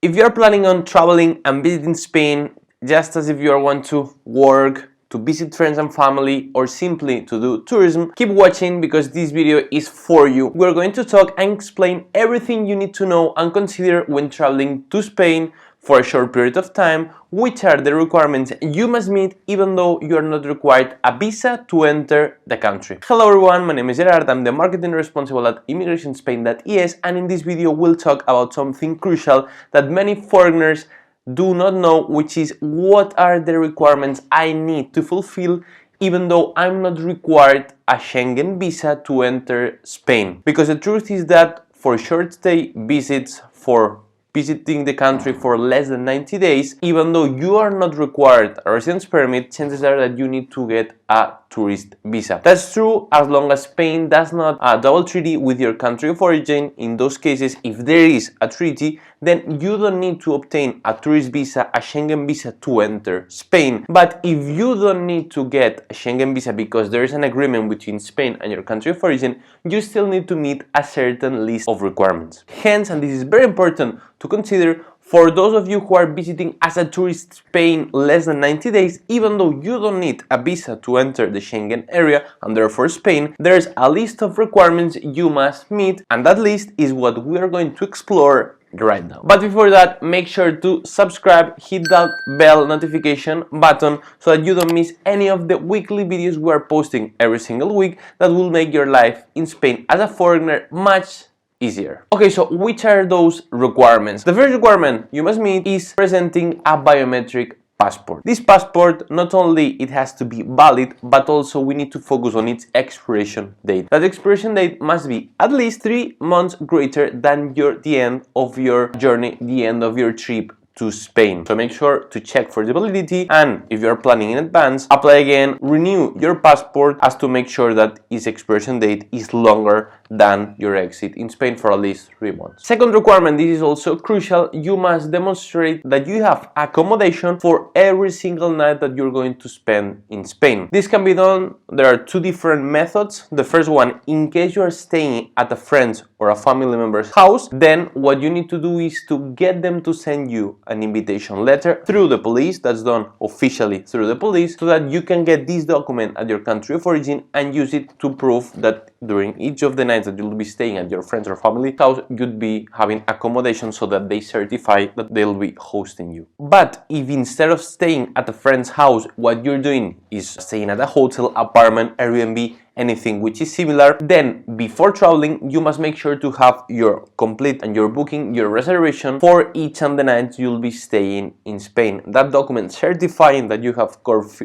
If you are planning on traveling and visiting Spain, just as if you want to work, to visit friends and family, or simply to do tourism, keep watching because this video is for you. We're going to talk and explain everything you need to know and consider when traveling to Spain for a short period of time, which are the requirements you must meet even though you are not required a visa to enter the country. Hello everyone, my name is Gerard, I'm the marketing responsible at immigrationspain.es, and in this video we'll talk about something crucial that many foreigners do not know, which is what are the requirements I need to fulfill even though I'm not required a Schengen visa to enter Spain. Because the truth is that for short stay visits, for visiting the country for less than 90 days, even though you are not required a residence permit, chances are that you need to get a tourist visa. That's true as long as Spain does not double treaty with your country of origin. In those cases, if there is a treaty, then you don't need to obtain a tourist visa, a Schengen visa to enter Spain. But if you don't need to get a Schengen visa because there is an agreement between Spain and your country of origin, you still need to meet a certain list of requirements. Hence, and this is very important to consider, for those of you who are visiting as a tourist Spain less than 90 days, even though you don't need a visa to enter the Schengen area and therefore Spain, there's a list of requirements you must meet, and that list is what we are going to explore right now. But before that, make sure to subscribe, hit that bell notification button so that you don't miss any of the weekly videos we are posting every single week that will make your life in Spain as a foreigner much easier. Okay, so which are those requirements? The first requirement you must meet is presenting a biometric passport. This passport, not only it has to be valid, but also we need to focus on its expiration date. That expiration date must be at least 3 months greater than the end of your journey, the end of your trip to Spain. So make sure to check for the validity, and if you are planning in advance, apply again, renew your passport as to make sure that its expiration date is longer than your exit in Spain for at least 3 months. Second requirement, this is also crucial, you must demonstrate that you have accommodation for every single night that you're going to spend in Spain. This can be done, there are two different methods. The first one, in case you are staying at a friend's or a family member's house, then what you need to do is to get them to send you an invitation letter through the police. That's done officially through the police, so that you can get this document at your country of origin and use it to prove that during each of the nights that you'll be staying at your friend's or family house, you'd be having accommodation, so that they certify that they'll be hosting you. But if instead of staying at a friend's house, what you're doing is staying at a hotel, apartment, Airbnb, anything which is similar, then before traveling you must make sure to have your complete and your booking, your reservation for each and the nights you'll be staying in Spain. That document certifying that you have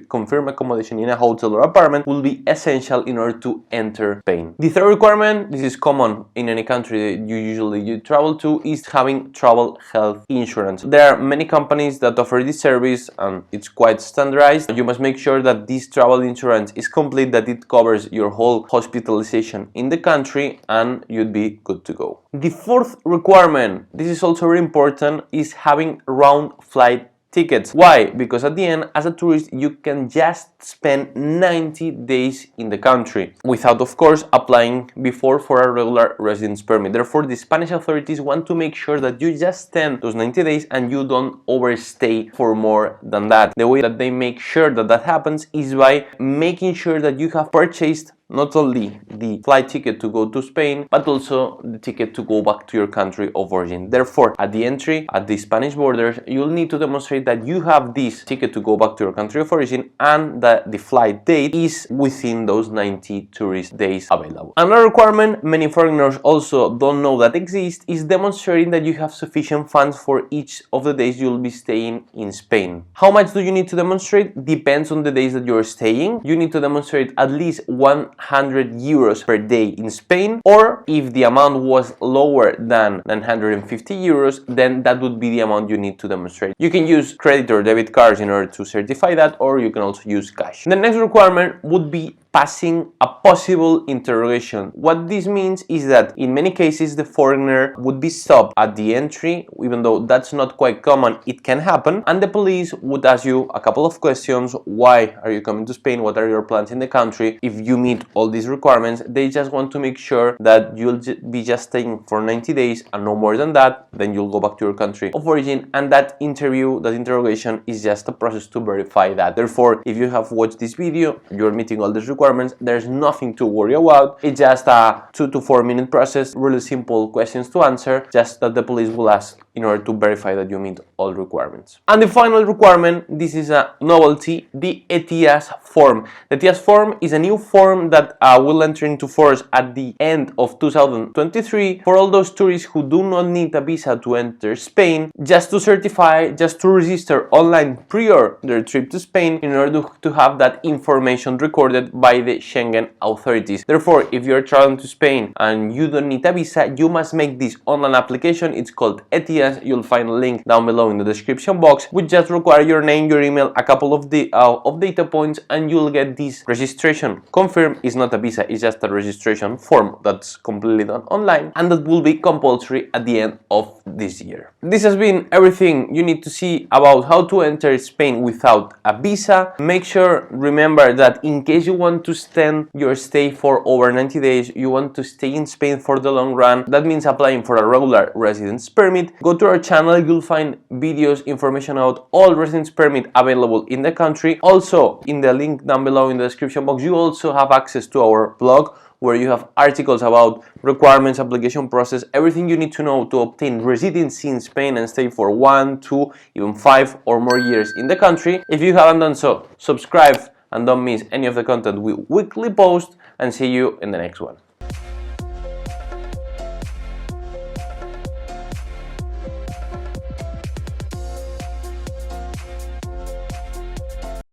confirmed accommodation in a hotel or apartment will be essential in order to enter Spain. The third requirement, this is common in any country that you travel to, is having travel health insurance. There are many companies that offer this service and it's quite standardized. You must make sure that this travel insurance is complete, that it covers your whole hospitalization in the country, and you'd be good to go. The fourth requirement, this is also very important, is having round flight tickets. Why? Because at the end, as a tourist, you can just spend 90 days in the country without, of course, applying before for a regular residence permit. Therefore, the Spanish authorities want to make sure that you just spend those 90 days and you don't overstay for more than that. The way that they make sure that that happens is by making sure that you have purchased not only the flight ticket to go to Spain, but also the ticket to go back to your country of origin. Therefore, at the entry at the Spanish borders, you'll need to demonstrate that you have this ticket to go back to your country of origin and that the flight date is within those 90 tourist days available. Another requirement many foreigners also don't know that exists is demonstrating that you have sufficient funds for each of the days you'll be staying in Spain. How much do you need to demonstrate? Depends on the days that you're staying. You need to demonstrate at least 100 euros per day in Spain, or if the amount was lower than 950 euros, then that would be the amount you need to demonstrate. You can use credit or debit cards in order to certify that, or you can also use cash. The next requirement would be passing a possible interrogation. What this means is that in many cases the foreigner would be stopped at the entry, even though that's not quite common, it can happen, and the police would ask you a couple of questions. Why are you coming to Spain? What are your plans in the country? If you meet all these requirements, they just want to make sure that you'll be just staying for 90 days and no more than that. Then you'll go back to your country of origin, and that interrogation is just a process to verify that. Therefore, if you have watched this video, you're meeting all these requirements, there's nothing to worry about. It's just a 2 to 4 minute process, really simple questions to answer, just that the police will ask in order to verify that you meet all requirements. And the final requirement, this is a novelty, the ATS Form. The ATS Form is a new form that will enter into force at the end of 2023 for all those tourists who do not need a visa to enter Spain, just to certify, just to register online prior their trip to Spain in order to have that information recorded by the Schengen authorities. Therefore, if you're traveling to Spain and you don't need a visa, you must make this online application. It's called ATS. You'll find a link down below in the description box, which just require your name, your email, a couple of data points, and you'll get this registration confirmed. It's not a visa, it's just a registration form that's completely done online, and that will be compulsory at the end of this year. This has been everything you need to see about how to enter Spain without a visa. Make sure, remember that in case you want to extend your stay for over 90 days, you want to stay in Spain for the long run, that means applying for a regular residence permit. Go to our channel, you'll find videos, information about all residence permit available in the country. Also, in the link down below in the description box, you also have access to our blog, where you have articles about requirements, application process, everything you need to know to obtain residency in Spain and stay for 1, 2, even 5 or more years in the country. If you haven't done so, subscribe and don't miss any of the content we weekly post, and see you in the next one.